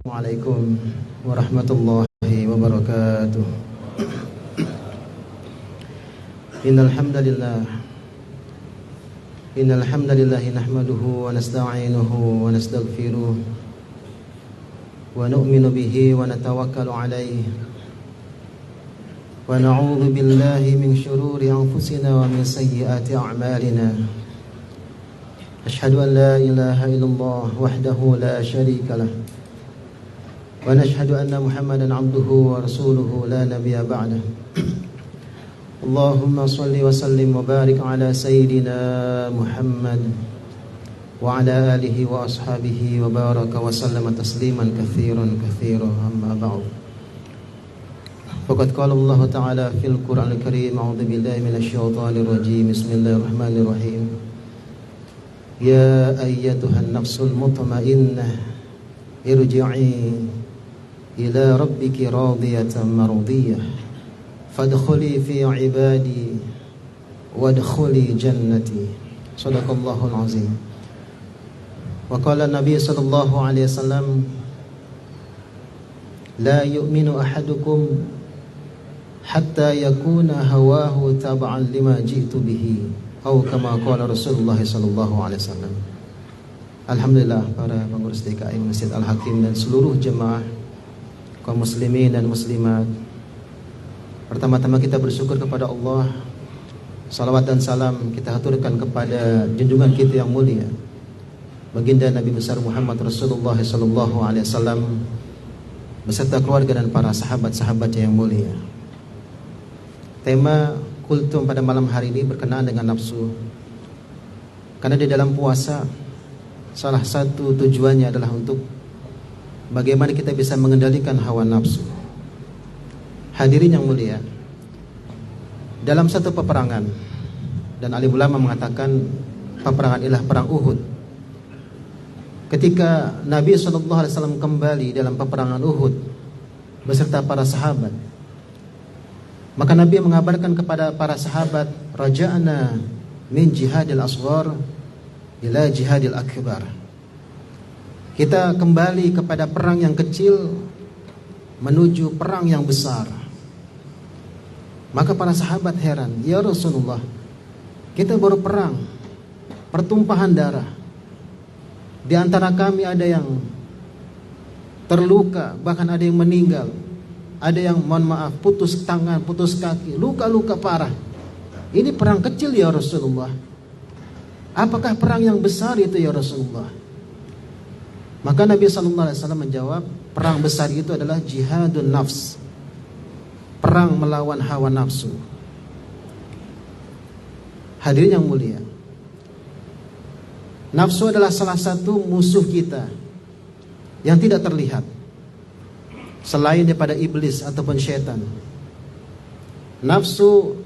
Assalamualaikum warahmatullahi wabarakatuh. Innal hamdalillah nahmaduhu wa nasta'inuhu wa nastaghfiruh wa nu'minu bihi wa natawakkalu alayhi wa na'udzu billahi min shururi anfusina wa min sayyiati a'malina. Ashhadu an la ilaha illallah wahdahu la syarika lah wa nashhadu anna Muhammadan abduhu wa rasuluhu la nabiyya ba'dah. Allahumma salli wa sallim wa barik ala sayyidina Muhammad wa ala alihi wa ashabihi wa baraka wa sallama tasliman katsiran amma ba'd. Faqad qala Allah ta'ala fil Qur'anil Karim, a'udzu billahi minasy syaithanir rajim. Bismillahirrahmanirrahim. Ya ayyatuhan nafsul mutmainnah irji'i ila rabbiki radiyatan mardiyah fadkhuli fi ibadi wadkhuli jannati. Shadaqallahul azim. Wa qala Nabi sallallahu alaihi wasallam, la yu'minu ahadukum hatta yakuna hawahu tab'an lima ji'tu bihi, atau kama qala Rasulullah sallallahu alaihi wasallam. Alhamdulillah, para pengurus DKI Masjid Al-Hakim dan seluruh jemaah kaum muslimin dan muslimat. Pertama-tama kita bersyukur kepada Allah. Salawat dan salam kita haturkan kepada junjungan kita yang mulia, baginda Nabi besar Muhammad Rasulullah sallallahu alaihi wasallam beserta keluarga dan para sahabat-sahabatnya yang mulia. Tema kultum pada malam hari ini berkenaan dengan nafsu. Karena di dalam puasa salah satu tujuannya adalah untuk bagaimana kita bisa mengendalikan hawa nafsu. Hadirin yang mulia, dalam satu peperangan, dan alim ulama mengatakan peperangan ialah perang Uhud. Ketika Nabi SAW kembali dalam peperangan Uhud beserta para sahabat, maka Nabi mengabarkan kepada para sahabat, raja'na min jihadil asghar ila jihadil akbar. Kita kembali kepada perang yang kecil menuju perang yang besar. Maka para sahabat heran, ya Rasulullah, kita baru perang, pertumpahan darah. Di antara kami ada yang terluka, bahkan ada yang meninggal. Ada yang, mohon maaf, putus tangan, putus kaki, luka-luka parah. Ini perang kecil ya Rasulullah. Apakah perang yang besar itu ya Rasulullah? Maka Nabi SAW menjawab, perang besar itu adalah jihadun nafs, perang melawan hawa nafsu. Hadirin yang mulia, nafsu adalah salah satu musuh kita yang tidak terlihat selain daripada iblis ataupun syaitan. Nafsu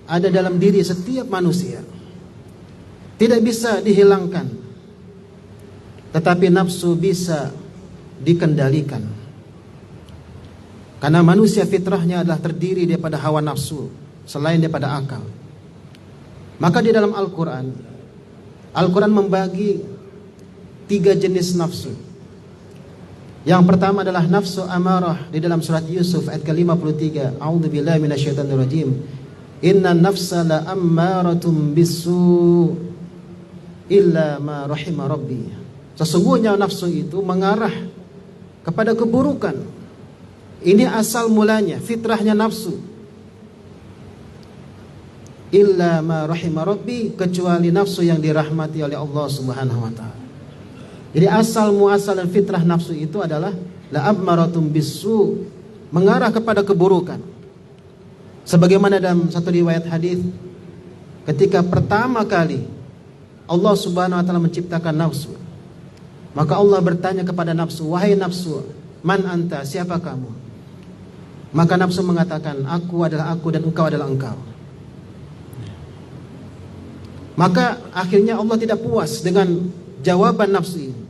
ada dalam diri setiap manusia, tidak bisa dihilangkan. Tetapi nafsu bisa dikendalikan. Karena manusia fitrahnya adalah terdiri daripada hawa nafsu selain daripada akal. Maka di dalam Al-Quran membagi 3 jenis nafsu. Yang pertama adalah nafsu amarah di dalam surat Yusuf ayat ke-53. A'udzubillahi minasyaitonirrajim. Inna nafsa la ammaratum bisu illa ma rahima rabbi. Sesungguhnya nafsu itu mengarah kepada keburukan. Ini asal mulanya, fitrahnya nafsu. Illa ma rahima rabbi, kecuali nafsu yang dirahmati oleh Allah Subhanahu wa taala. Jadi asal muasal dan fitrah nafsu itu adalah la ammaratum bisu, mengarah kepada keburukan. Sebagaimana dalam satu riwayat hadis, ketika pertama kali Allah Subhanahu wa taala menciptakan nafsu, maka Allah bertanya kepada nafsu, wahai nafsu, man anta, siapa kamu? Maka nafsu mengatakan, aku adalah aku dan engkau adalah engkau. Maka akhirnya Allah tidak puas dengan jawaban nafsu ini.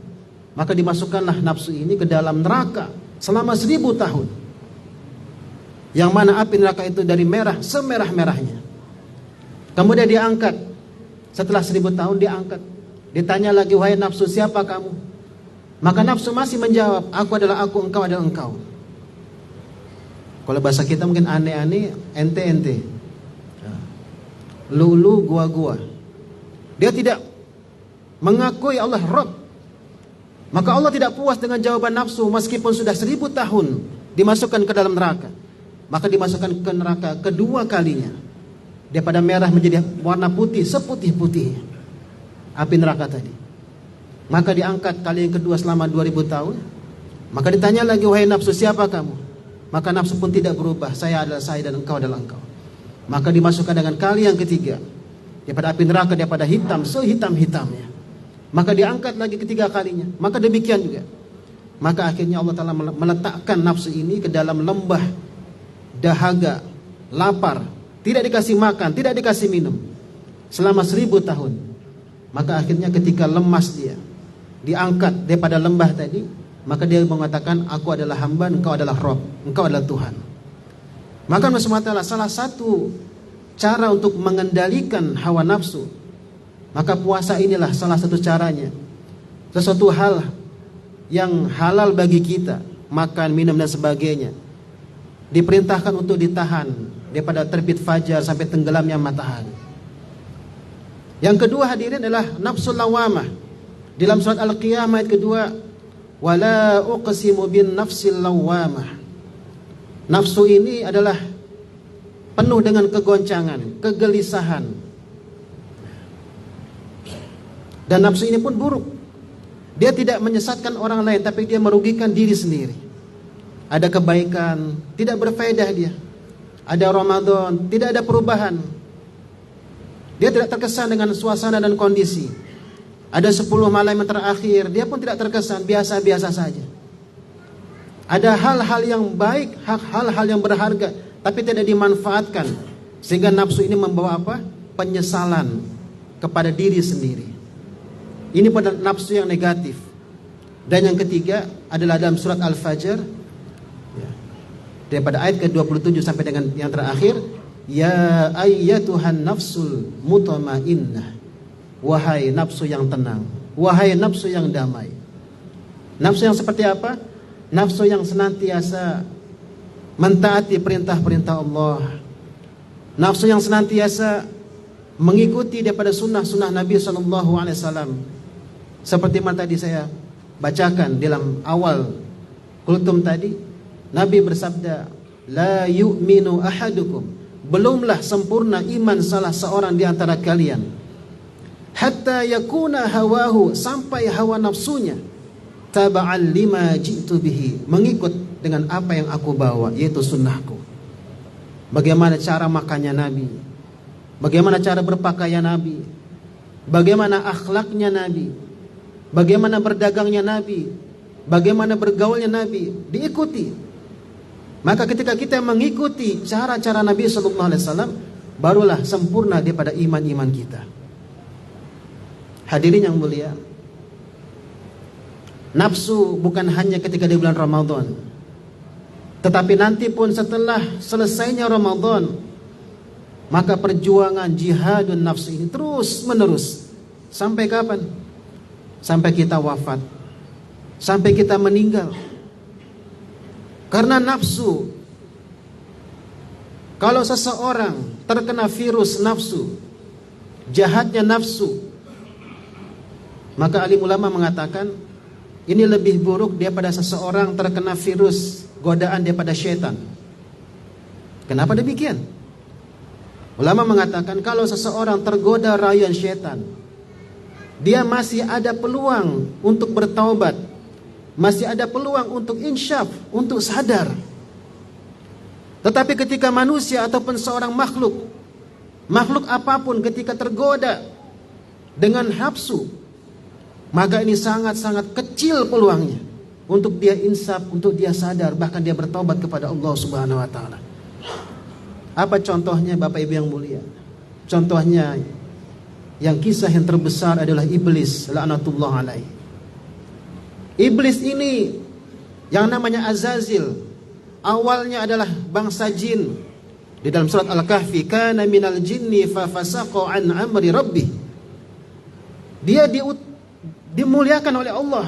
Maka dimasukkanlah nafsu ini ke dalam neraka selama 1000 tahun. Yang mana api neraka itu dari merah semerah-merahnya. Kemudian diangkat. Setelah 1000 tahun diangkat. Ditanya lagi, wahai nafsu, siapa kamu? Maka nafsu masih menjawab, aku adalah aku, engkau adalah engkau. Kalau bahasa kita mungkin aneh-aneh, ente-ente, lu gua. Dia tidak mengakui Allah Rabb. Maka Allah tidak puas dengan jawaban nafsu meskipun sudah 1000 tahun dimasukkan ke dalam neraka. Maka dimasukkan ke neraka kedua kalinya. Daripada merah menjadi warna putih, seputih-putihnya api neraka tadi. Maka diangkat kali yang kedua selama 2000 tahun. Maka ditanya lagi, wahai nafsu, siapa kamu? Maka nafsu pun tidak berubah, saya adalah saya dan engkau adalah engkau. Maka dimasukkan dengan kali yang ketiga, daripada api neraka, daripada hitam sehitam-hitamnya. Maka diangkat lagi ketiga kalinya. Maka demikian juga. Maka akhirnya Allah Ta'ala meletakkan nafsu ini ke dalam lembah dahaga, lapar, tidak dikasih makan, tidak dikasih minum selama 1000 tahun. Maka akhirnya ketika lemas dia diangkat daripada lembah tadi, maka dia mengatakan, aku adalah hamba, engkau adalah Rabb, engkau adalah Tuhan. Maka Allah SWT salah satu cara untuk mengendalikan hawa nafsu, maka puasa inilah salah satu caranya. Sesuatu hal yang halal bagi kita, makan, minum dan sebagainya, diperintahkan untuk ditahan daripada terbit fajar sampai tenggelamnya matahari. Yang kedua hadirin adalah nafsul lawamah. Dalam surat Al-Qiyamah ayat kedua, wala uqsimu bin nafsil lawamah. Nafsu ini adalah penuh dengan kegoncangan, kegelisahan. Dan nafsu ini pun buruk. Dia tidak menyesatkan orang lain, tapi dia merugikan diri sendiri. Ada kebaikan, tidak berfaedah dia. Ada Ramadan, tidak ada perubahan. Dia tidak terkesan dengan suasana dan kondisi. Ada 10 malam yang terakhir, dia pun tidak terkesan, biasa-biasa saja. Ada hal-hal yang baik, hal-hal yang berharga, tapi tidak dimanfaatkan. Sehingga nafsu ini membawa apa? Penyesalan kepada diri sendiri. Ini pada nafsu yang negatif. Dan yang ketiga adalah dalam surat Al-Fajr, daripada ayat ke-27 sampai dengan yang terakhir, ya ayyatuhan nafsul mutmainnah. Wahai nafsu yang tenang, wahai nafsu yang damai. Nafsu yang seperti apa? Nafsu yang senantiasa mentaati perintah-perintah Allah. Nafsu yang senantiasa mengikuti daripada sunnah-sunnah Nabi SAW. Seperti mana tadi saya bacakan dalam awal kultum tadi, Nabi bersabda, la yu'minu ahadukum, belumlah sempurna iman salah seorang di antara kalian, hatta yakuna hawahu, sampai hawa nafsunya, taba'an lima ji'tu bihi, mengikut dengan apa yang aku bawa, yaitu sunnahku. Bagaimana cara makannya Nabi, bagaimana cara berpakaian Nabi, bagaimana akhlaknya Nabi, bagaimana berdagangnya Nabi, bagaimana bergaulnya Nabi, diikuti. Maka ketika kita mengikuti cara-cara Nabi SAW, barulah sempurna daripada iman-iman kita. Hadirin yang mulia, nafsu bukan hanya ketika di bulan Ramadan, tetapi nanti pun setelah selesainya Ramadan, maka perjuangan jihadun nafsu ini terus menerus. Sampai kapan? Sampai kita wafat, sampai kita meninggal. Karena nafsu, kalau seseorang terkena virus nafsu, jahatnya nafsu, maka alim ulama mengatakan ini lebih buruk daripada seseorang terkena virus godaan daripada syaitan. Kenapa demikian? Ulama mengatakan kalau seseorang tergoda rayuan syaitan, dia masih ada peluang untuk bertaubat, masih ada peluang untuk insyaf, untuk sadar. Tetapi ketika manusia ataupun seorang makhluk apapun ketika tergoda dengan nafsu, maka ini sangat-sangat kecil peluangnya untuk dia insaf, untuk dia sadar, bahkan dia bertaubat kepada Allah Subhanahu wa taala. Apa contohnya Bapak Ibu yang mulia? Contohnya yang kisah yang terbesar adalah iblis laknatullah alaih. Iblis ini yang namanya Azazil, awalnya adalah bangsa jin. Di dalam surat Al-Kahfi, kana minal jinni fa fasaqa an amri rabbih. Dia dimuliakan oleh Allah,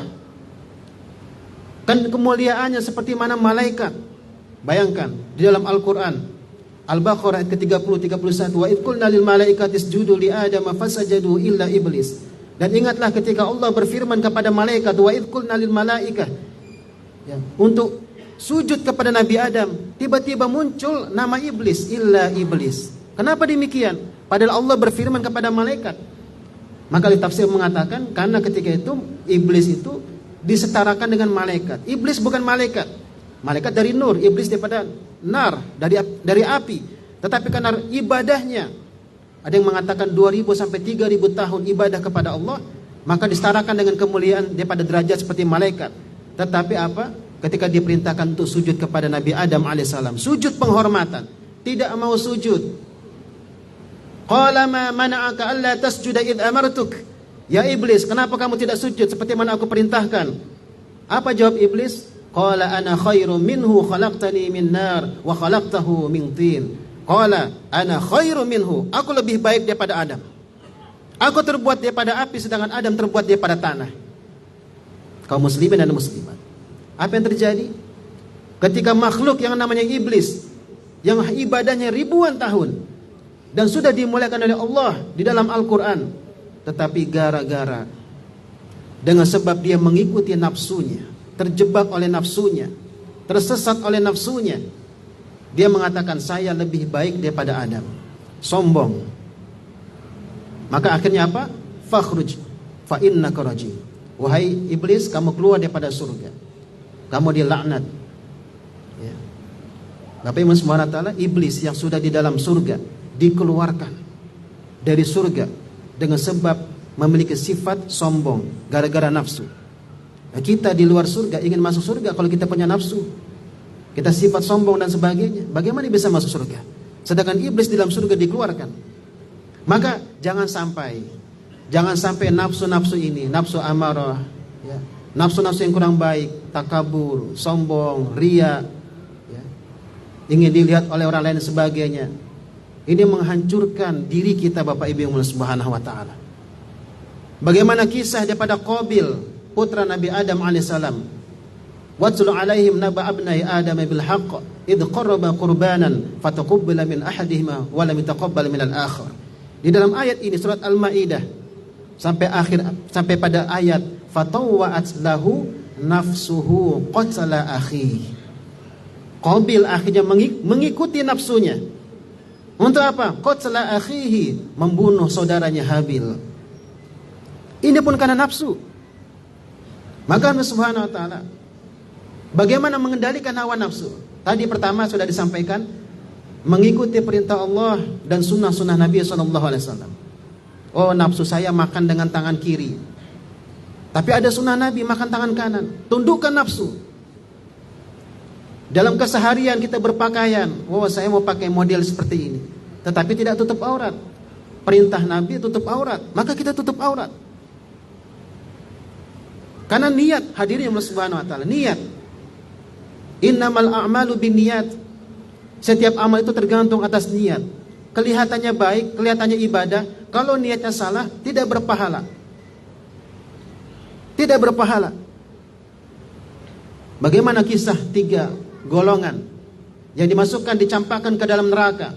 Kan kemuliaannya seperti mana malaikat. Bayangkan di dalam Al-Quran Al-Baqarah ayat ke-30 31, wa id qulna lil malaikati isjudu li Adam fasajadu illa iblis. Dan ingatlah ketika Allah berfirman kepada malaikat, wa id qulna lil malaikah, ya, untuk sujud kepada Nabi Adam, tiba-tiba muncul nama iblis, illa iblis. Kenapa demikian? Padahal Allah berfirman kepada malaikat. Maka tafsir mengatakan karena ketika itu iblis itu disetarakan dengan malaikat. Iblis bukan malaikat. Malaikat dari nur, iblis daripada nar, dari api. Tetapi karena ibadahnya, ada yang mengatakan 2000 sampai 3000 tahun ibadah kepada Allah, maka disetarakan dengan kemuliaan daripada derajat seperti malaikat. Tetapi apa? Ketika diperintahkan untuk sujud kepada Nabi Adam alaihissalam, sujud penghormatan, tidak mau sujud. Qala ma mana'aka alla tasjuda id amartuk? Ya iblis, kenapa kamu tidak sujud seperti mana aku perintahkan? Apa jawab iblis? Qala ana khairum minhu khalaqtani min nar wa khalaqtahu min tin. Qala ana khairum minhu, aku lebih baik daripada Adam. Aku terbuat daripada api, sedangkan Adam terbuat daripada tanah. Kaum muslimin dan muslimat, apa yang terjadi? Ketika makhluk yang namanya iblis, yang ibadahnya ribuan tahun dan sudah dimuliakan oleh Allah di dalam Al-Quran, tetapi gara-gara dengan sebab dia mengikuti nafsunya, terjebak oleh nafsunya, tersesat oleh nafsunya, dia mengatakan saya lebih baik daripada Adam. Sombong. Maka akhirnya apa? Fakhruj fa innaka rajim. Wahai iblis, kamu keluar daripada surga, kamu dilaknat, ya. Bapak Ibu Subhanahu wa ta'ala, iblis yang sudah di dalam surga dikeluarkan dari surga dengan sebab memiliki sifat sombong gara-gara nafsu. Nah, kita di luar surga ingin masuk surga kalau kita punya nafsu, kita sifat sombong dan sebagainya, bagaimana bisa masuk surga? Sedangkan iblis di dalam surga dikeluarkan. Maka jangan sampai nafsu-nafsu ini, nafsu amarah, ya, nafsu-nafsu yang kurang baik, takabur, sombong, ria, ya, ingin dilihat oleh orang lain dan sebagainya, ini menghancurkan diri kita, Bapak Ibu yang mulia Subhanahu wa ta'ala. Bagaimana kisah daripada Qabil, putra Nabi Adam alaihissalam. Watslu alaihim naba abnai Adam bil haqq id qarraba qurbanan fataqabbala min ahadihima wa lam yataqabbal min al-akhar. Di dalam ayat ini surat Al-Maidah sampai pada ayat fatawwa'at lahu nafsuhu qatala akhi. Qabil akhirnya mengikuti nafsunya. Untuk apa? Qatala akhihi, membunuh saudaranya Habil. Ini pun karena nafsu. Maka Allah Subhanahu wa ta'ala, bagaimana mengendalikan hawa nafsu? Tadi pertama sudah disampaikan, mengikuti perintah Allah dan sunnah-sunnah Nabi SAW. Oh, nafsu saya makan dengan tangan kiri, tapi ada sunnah Nabi makan tangan kanan. Tundukkan nafsu. Dalam keseharian kita berpakaian, oh saya mau pakai model seperti ini, tetapi tidak tutup aurat. Perintah Nabi tutup aurat, maka kita tutup aurat. Karena niat, hadirin Allah Subhanahu wa ta'ala, niat. Innamal a'malu binniyat. Setiap amal itu tergantung atas niat. Kelihatannya baik, kelihatannya ibadah, kalau niatnya salah, tidak berpahala. Tidak berpahala. Bagaimana kisah 3 golongan yang dimasukkan, dicampakkan ke dalam neraka?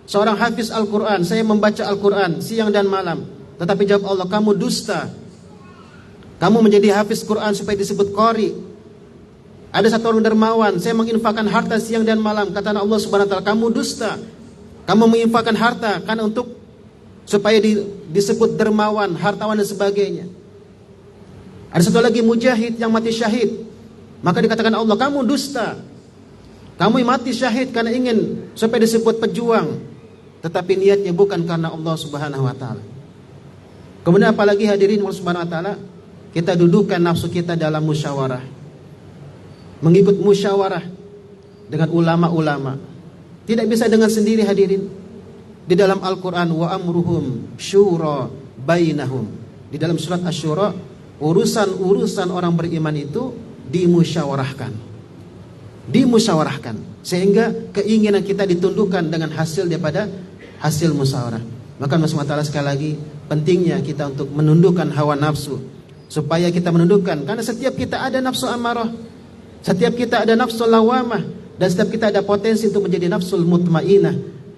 Seorang hafiz Al-Quran, saya membaca Al-Quran siang dan malam, tetapi jawab Allah, kamu dusta. Kamu menjadi hafiz Quran supaya disebut qari. Ada satu orang dermawan, saya menginfakkan harta siang dan malam, kata Allah Subhanahu wa ta'ala, kamu dusta. Kamu menginfakkan harta karena untuk supaya disebut dermawan, hartawan dan sebagainya. Ada satu lagi mujahid yang mati syahid, maka dikatakan Allah, kamu dusta. Kamu mati syahid karena ingin supaya disebut pejuang, tetapi niatnya bukan karena Allah Subhanahu wa ta'ala. Kemudian apalagi hadirin Allah Subhanahu wa ta'ala, kita dudukkan nafsu kita dalam musyawarah, mengikut musyawarah dengan ulama-ulama. Tidak bisa dengan sendiri hadirin. Di dalam Al-Quran, wa amruhum syura bainahum. Di dalam surat Asy-Syura, urusan-urusan orang beriman itu dimusyawarahkan. Dimusyawarahkan. Sehingga keinginan kita ditundukkan dengan hasil daripada hasil musyawarah. Maka Allah SWT sekali lagi, pentingnya kita untuk menundukkan hawa nafsu. Supaya kita menundukkan, karena setiap kita ada nafsu amarah. Setiap kita ada nafsul lawamah, dan setiap kita ada potensi untuk menjadi nafsul mutmainah.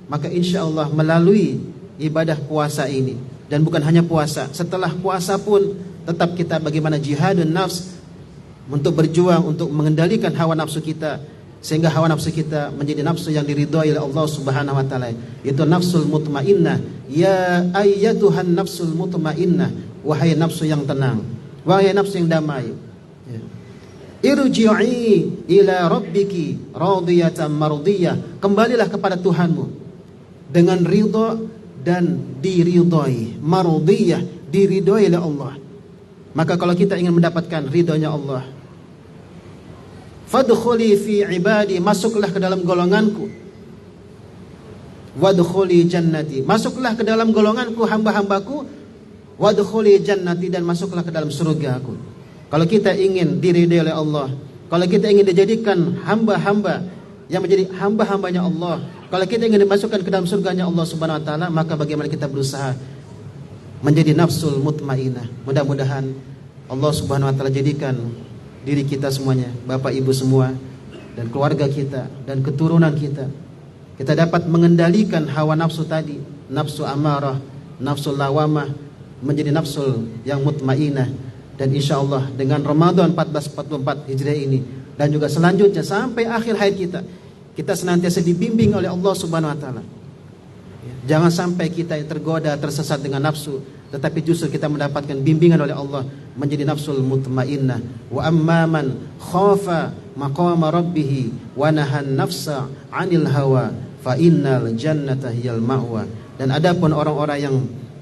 Maka insya Allah melalui ibadah puasa ini, dan bukan hanya puasa, setelah puasa pun tetap kita bagaimana jihadun nafs, untuk berjuang untuk mengendalikan hawa nafsu kita, sehingga hawa nafsu kita menjadi nafsu yang diridhoi oleh Allah Subhanahu wa taala. Itu nafsul mutmainnah. Ya ayyatuhan nafsul mutmainnah, wahai nafsu yang tenang, wahai nafsu yang damai. Ya. Irji'i ila rabbiki radiyatan mardiyah. Kembalilah kepada Tuhanmu dengan ridha dan diridhoi. Mardiyah, diridhoi oleh Allah. Maka kalau kita ingin mendapatkan ridhonya Allah, fadkhuli fi ibadi, masuklah ke dalam golonganku. Wadkhuli jannati, masuklah ke dalam golonganku, hamba-hambaku. Wadkhuli jannati, dan masuklah ke dalam surgaku. Kalau kita ingin diridhoi oleh Allah, kalau kita ingin dijadikan hamba-hamba yang menjadi hamba-hambanya Allah, kalau kita ingin dimasukkan ke dalam surganya Allah Subhanahu wa taala, maka bagaimana kita berusaha menjadi nafsul mutmainah. Mudah-mudahan Allah Subhanahu wa taala jadikan diri kita semuanya, Bapak Ibu semua, dan keluarga kita dan keturunan kita dapat mengendalikan hawa nafsu tadi, nafsu amarah, nafsu lawamah, menjadi nafsul yang mutmainah. Dan insya Allah dengan Ramadan 1444 Hijriah ini, dan juga selanjutnya sampai akhir hayat kita senantiasa dibimbing oleh Allah Subhanahu wa taala. Jangan sampai kita tergoda, tersesat dengan nafsu, tetapi justru kita mendapatkan bimbingan oleh Allah menjadi nafsul mutmainnah. Wa amman khafa maqama rabbih wa nahan nafsa 'anil hawa fa innal jannata hiyal ma'wa. Dan adapun orang-orang yang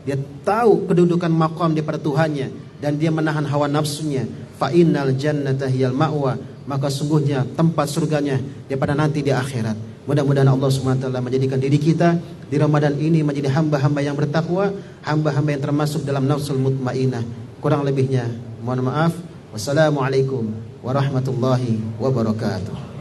dia tahu kedudukan maqam dia pada Tuhannya, dan dia menahan hawa nafsunya, fa innal jannata hiyal ma'wa, maka sungguhnya tempat surganya daripada nanti di akhirat. Mudah-mudahan Allah Subhanahu wa taala menjadikan diri kita di Ramadan ini menjadi hamba-hamba yang bertakwa, hamba-hamba yang termasuk dalam nafsul mutmainah. Kurang lebihnya mohon maaf. Wassalamualaikum warahmatullahi wabarakatuh.